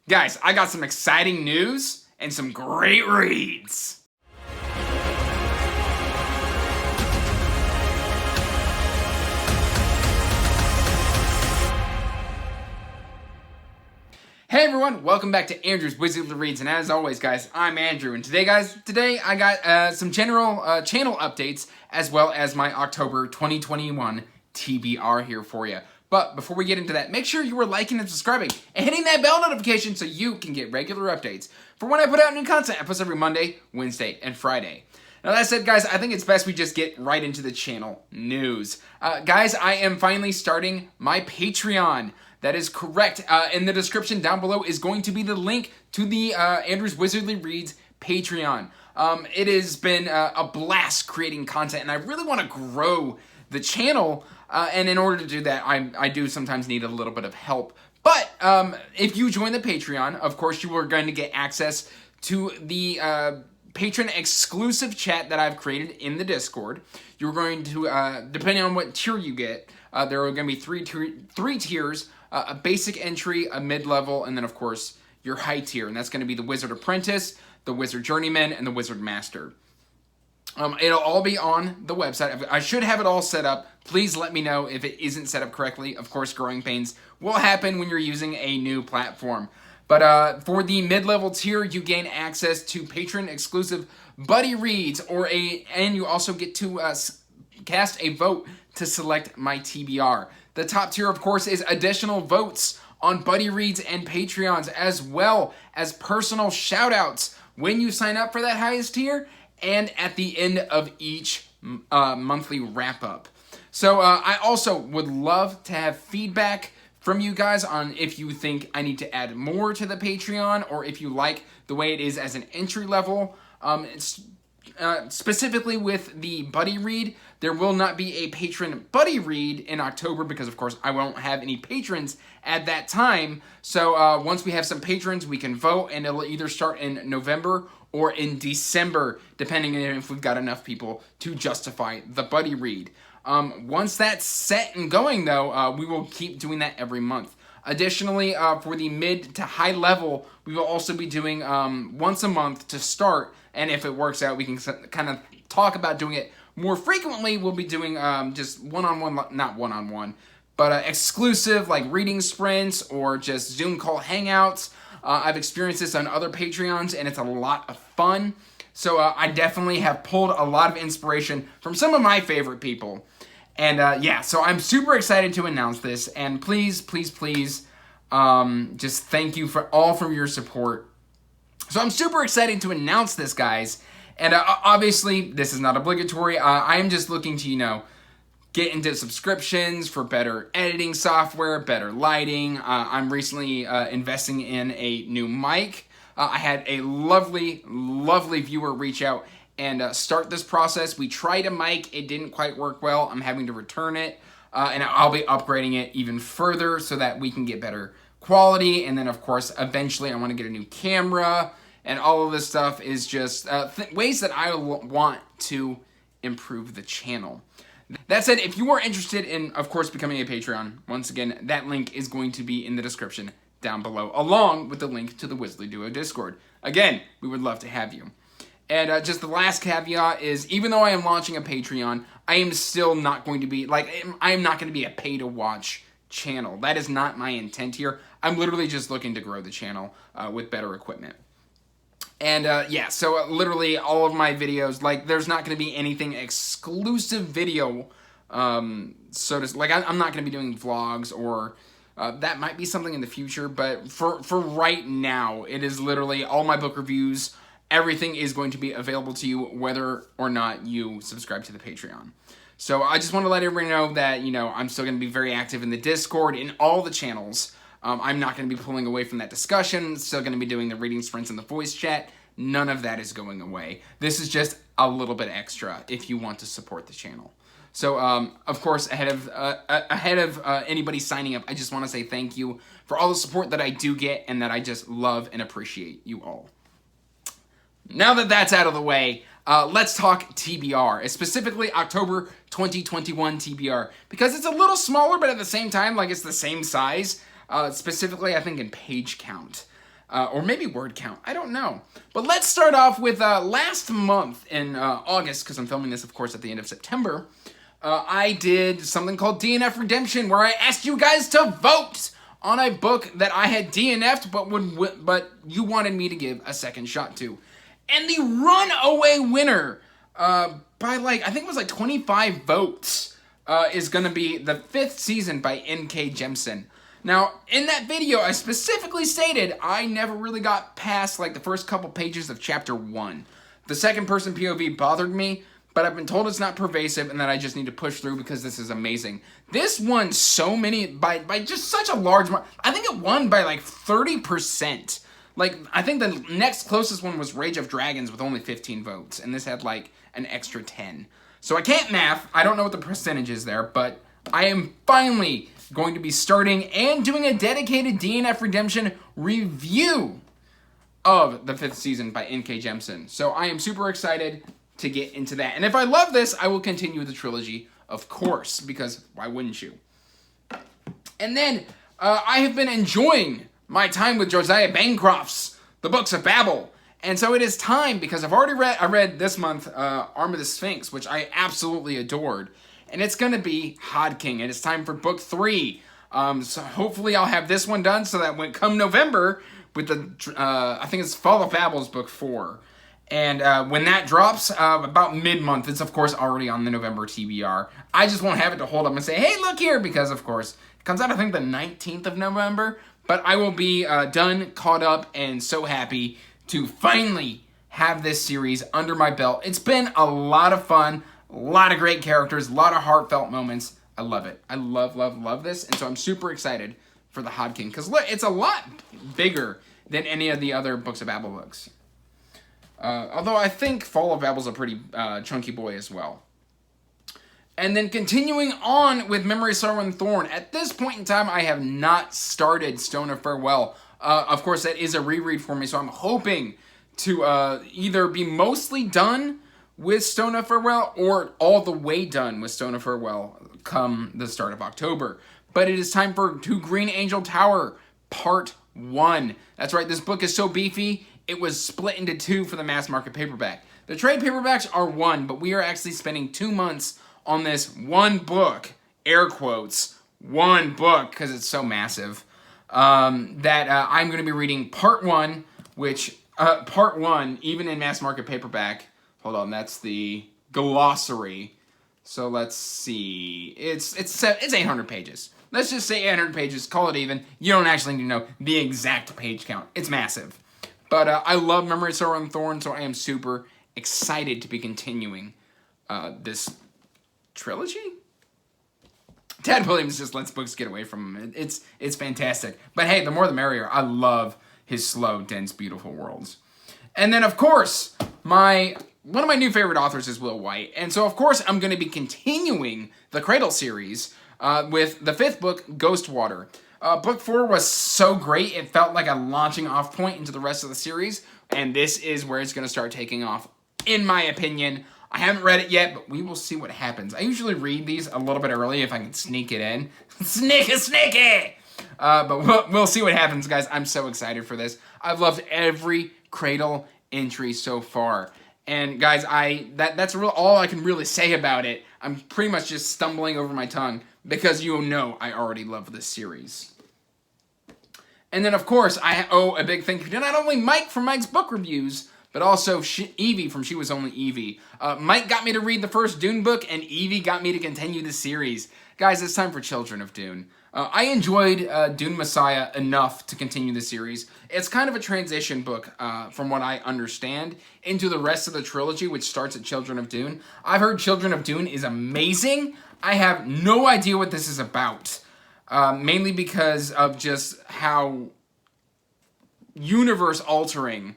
Guys, I got some exciting news and some great reads. Hey everyone, welcome back to Andrew's Wizardly Reads, and as always guys, I'm Andrew, and today I got some general channel updates as well as my October 2021 TBR here for you. But before we get into that, make sure you are liking and subscribing and hitting that bell notification so you can get regular updates for when I put out new content. I post every Monday, Wednesday, and Friday. Now that said, guys, I think it's best we just get right into the channel news. Guys, I am finally starting my Patreon. That is correct. In the description down below is going to be the link to the Andrew's Wizardly Reads Patreon. It has been a blast creating content, and I really want to grow the channel. And in order to do that, I do sometimes need a little bit of help. But if you join the Patreon, of course, you are going to get access to the patron exclusive chat that I've created in the Discord. You're going to, depending on what tier you get, there are going to be three tiers. A basic entry, a mid-level, and then, of course, your high tier. And that's going to be the Wizard Apprentice, the Wizard Journeyman, and the Wizard Master. It'll all be on the website. I should have it all set up. Please let me know if it isn't set up correctly. Of course, growing pains will happen when you're using a new platform. But for the mid-level tier, you gain access to patron-exclusive buddy reads, and you also get to cast a vote to select my TBR. The top tier, of course, is additional votes on buddy reads and Patreons, as well as personal shout-outs when you sign up for that highest tier and at the end of each monthly wrap-up. So I also would love to have feedback from you guys on if you think I need to add more to the Patreon or if you like the way it is as an entry level. Specifically with the buddy read, there will not be a patron buddy read in October because, of course, I won't have any patrons at that time. So once we have some patrons, we can vote, and it'll either start in November or in December, depending on if we've got enough people to justify the buddy read. Once that's set and going, though, we will keep doing that every month. Additionally, for the mid to high level, we will also be doing once a month to start, and if it works out, we can kind of talk about doing it more frequently. We'll be doing just one-on-one, not one-on-one, but exclusive like reading sprints or just Zoom call hangouts. I've experienced this on other Patreons, and it's a lot of fun. So I definitely have pulled a lot of inspiration from some of my favorite people. And yeah, so I'm super excited to announce this, and please, please, please, just thank you for your support. So I'm super excited to announce this, guys, and obviously this is not obligatory. I am just looking to, get into subscriptions for better editing software, better lighting. I'm recently investing in a new mic. I had a lovely, lovely viewer reach out and start this process. We tried a mic, it didn't quite work well. I'm having to return it, and I'll be upgrading it even further so that we can get better quality. And then, of course, eventually I want to get a new camera, and all of this stuff is just ways that I want to improve the channel. That said, if you are interested in, of course, becoming a Patreon, once again, that link is going to be in the description down below, along with the link to the Wizardly Duo Discord. Again, we would love to have you. And just the last caveat is, even though I am launching a Patreon, I am still not going to be, I am not going to be a pay-to-watch channel. That is not my intent here. I'm literally just looking to grow the channel with better equipment. And yeah, so literally all of my videos, there's not going to be anything exclusive video, I'm not going to be doing vlogs or... that might be something in the future, but for right now, it is literally all my book reviews. Everything is going to be available to you whether or not you subscribe to the Patreon. So I just want to let everybody know that, I'm still going to be very active in the Discord, in all the channels. I'm not going to be pulling away from that discussion. Still going to be doing the reading sprints and the voice chat. None of that is going away. This is just a little bit extra if you want to support the channel. So, of course, ahead of anybody signing up, I just want to say thank you for all the support that I do get and that I just love and appreciate you all. Now that that's out of the way, let's talk TBR, specifically October 2021 TBR, because it's a little smaller, but at the same time, it's the same size, specifically, I think, in page count. or maybe word count. I don't know. But let's start off with last month in August, because I'm filming this, of course, at the end of September. I did something called DNF Redemption, where I asked you guys to vote on a book that I had DNF'd, but you wanted me to give a second shot to. And the runaway winner, by I think it was 25 votes, is going to be The Fifth Season by N.K. Jemisin. Now, in that video, I specifically stated I never really got past the first couple pages of chapter 1. The second person POV bothered me, but I've been told it's not pervasive and that I just need to push through because this is amazing. This won so many, by just such a large mark. I think it won by 30%. I think the next closest one was Rage of Dragons with only 15 votes, and this had an extra 10. So I can't math, I don't know what the percentage is there, but I am finally going to be starting and doing a dedicated DNF Redemption review of The Fifth Season by N.K. Jemisin. So I am super excited to get into that. And if I love this, I will continue the trilogy, of course, because why wouldn't you? And then I have been enjoying my time with Josiah Bancroft's The Books of Babel. And so it is time, because I read this month Arm of the Sphinx, which I absolutely adored. And it's going to be Hod King, and it's time for book 3. So hopefully I'll have this one done so that when come November, with I think it's Fall of Babel's book 4. And when that drops, about mid-month, it's of course already on the November TBR. I just won't have it to hold up and say, hey, look here, because of course, it comes out I think the 19th of November. But I will be done, caught up, and so happy to finally have this series under my belt. It's been a lot of fun. A lot of great characters, a lot of heartfelt moments. I love it. I love this. And so I'm super excited for the Hod King, because it's a lot bigger than any of the other Books of Babel books. Although I think Fall of Babel's a pretty chunky boy as well. And then continuing on with Memory, Sorrow, and Thorn. At this point in time, I have not started Stone of Farewell. Of course, that is a reread for me, so I'm hoping to either be mostly done with Stone of Farewell, or all the way done with Stone of Farewell come the start of October. But it is time for To Green Angel Tower, Part 1. That's right, this book is so beefy, it was split into 2 for the mass market paperback. The trade paperbacks are 1, but we are actually spending 2 months on this one book, air quotes, one book, because it's so massive, that I'm going to be reading Part 1, which, Part 1, even in mass market paperback, hold on, that's the glossary. So let's see. It's 800 pages. Let's just say 800 pages. Call it even. You don't actually need to know the exact page count. It's massive. But I love Memory, Sorrow, and Thorn, so I am super excited to be continuing this trilogy. Ted Williams just lets books get away from him. It's fantastic. But hey, the more the merrier. I love his slow, dense, beautiful worlds. And then, of course, one of my new favorite authors is Will White. And so, of course, I'm going to be continuing the Cradle series with the 5th book, Ghostwater. Book 4 was so great, it felt like a launching off point into the rest of the series. And this is where it's going to start taking off, in my opinion. I haven't read it yet, but we will see what happens. I usually read these a little bit early if I can sneak it in. Sneaky! But we'll see what happens, guys. I'm so excited for this. I've loved every Cradle entry so far. And guys, that's all I can really say about it. I'm pretty much just stumbling over my tongue because you know I already love this series. And then, of course, I owe a big thank you to not only Mike from Mike's book reviews, but also Evie from She Was Only Evie. Mike got me to read the first Dune book, and Evie got me to continue the series. Guys, it's time for Children of Dune. I enjoyed Dune Messiah enough to continue the series. It's kind of a transition book, from what I understand, into the rest of the trilogy, which starts at Children of Dune. I've heard Children of Dune is amazing. I have no idea what this is about, mainly because of just how universe-altering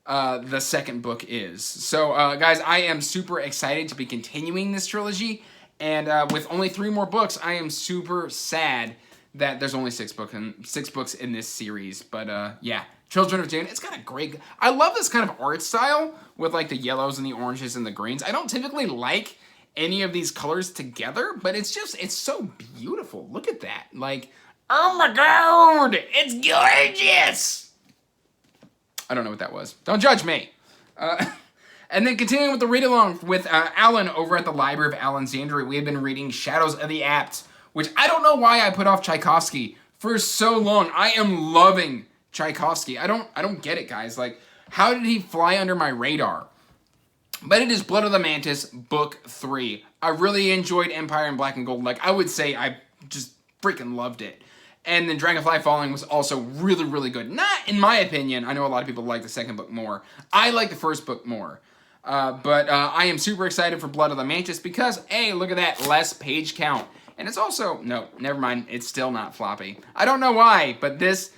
the second book is. So, guys, I am super excited to be continuing this trilogy. And with only 3 more books, I am super sad that there's only 6 books in this series. But yeah, Children of Dune, it's got a great... I love this kind of art style with like the yellows and the oranges and the greens. I don't typically like any of these colors together, but it's so beautiful. Look at that. Like, oh my god, it's gorgeous! I don't know what that was. Don't judge me. And then continuing with the read-along with Alan over at the Library of Alexandria, we have been reading Shadows of the Apts, which I don't know why I put off Tchaikovsky for so long. I am loving Tchaikovsky. I don't get it, guys. Like, how did he fly under my radar? But it is Blood of the Mantis, Book 3. I really enjoyed Empire in Black and Gold. Like, I would say I just freaking loved it. And then Dragonfly Falling was also really, really good. Not in my opinion. I know a lot of people like the second book more. I like the first book more. But I am super excited for Blood of the Mantis because, hey, look at that, less page count. And it's also, no, never mind, it's still not floppy. I don't know why, but this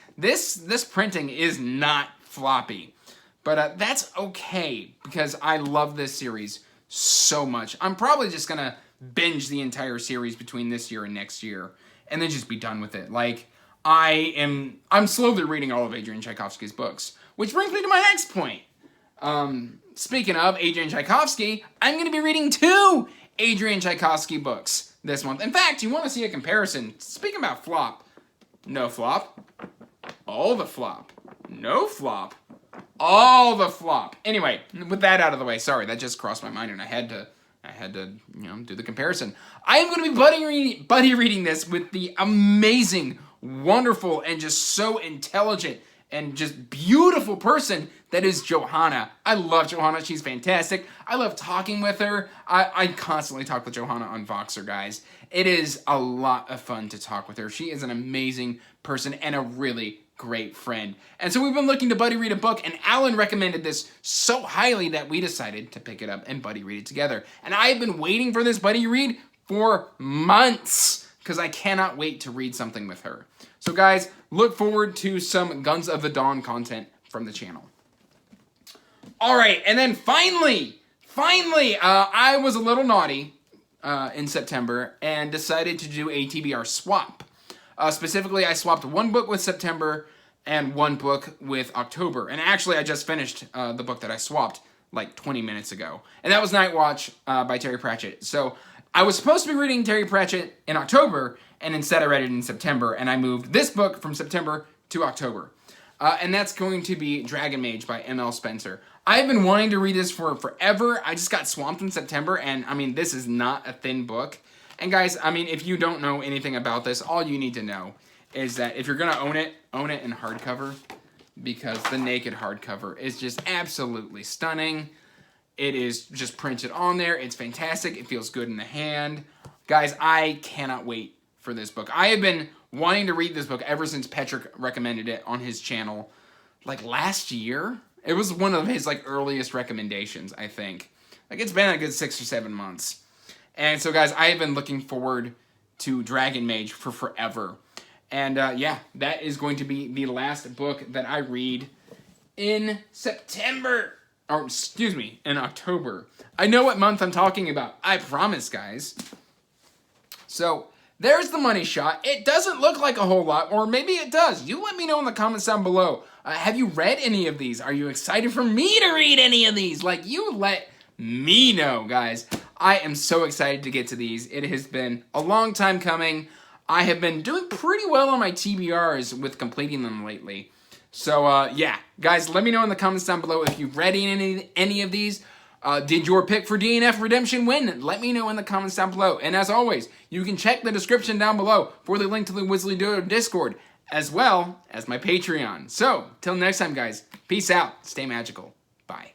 printing is not floppy. But that's okay because I love this series so much. I'm probably just going to binge the entire series between this year and next year and then just be done with it. Like, I'm slowly reading all of Adrian Tchaikovsky's books, which brings me to my next point. Speaking of Adrian Tchaikovsky, I'm going to be reading 2 Adrian Tchaikovsky books this month. In fact, you want to see a comparison. Speaking about flop, no flop, all the flop, no flop, all the flop. Anyway, with that out of the way, sorry, that just crossed my mind and I had to do the comparison. I am going to be buddy reading this with the amazing, wonderful, and just so intelligent and just beautiful person that is Johanna. I love Johanna. She's fantastic. I love talking with her. I constantly talk with Johanna on Voxer, guys. It is a lot of fun to talk with her. She is an amazing person and a really great friend. And so we've been looking to buddy read a book, and Alan recommended this so highly that we decided to pick it up and buddy read it together. And I have been waiting for this buddy read for months because I cannot wait to read something with her. So guys, look forward to some Guns of the Dawn content from the channel. All right, and then finally, I was a little naughty in September and decided to do a TBR swap. Specifically, I swapped 1 book with September and 1 book with October. And actually, I just finished the book that I swapped like 20 minutes ago. And that was Night Watch by Terry Pratchett. So I was supposed to be reading Terry Pratchett in October, and instead I read it in September. And I moved this book from September to October. And that's going to be Dragon Mage by M.L. Spencer. I've been wanting to read this for forever. I just got swamped in September, and I mean, this is not a thin book. And guys, I mean, if you don't know anything about this, all you need to know is that if you're going to own it in hardcover, because the naked hardcover is just absolutely stunning. It is just printed on there. It's fantastic. It feels good in the hand. Guys, I cannot wait for this book. I have been wanting to read this book ever since Patrick recommended it on his channel, like last year. It was one of his like earliest recommendations, I think. Like, it's been a good 6 or 7 months. And so, guys, I have been looking forward to Dragon Mage for forever. And, yeah, that is going to be the last book that I read in September. Or, excuse me, in October. I know what month I'm talking about. I promise, guys. So, there's the money shot. It doesn't look like a whole lot, or maybe it does. You let me know in the comments down below. Have you read any of these? Are you excited for me to read any of these? Like, you let me know, guys. I am so excited to get to these. It has been a long time coming. I have been doing pretty well on my TBRs with completing them lately. So, yeah. Guys, let me know in the comments down below if you've read any of these. Did your pick for DNF Redemption win? Let me know in the comments down below. And as always, you can check the description down below for the link to the Wizzly Dodo Discord, as well as my Patreon. So, till next time, guys, peace out. Stay magical. Bye.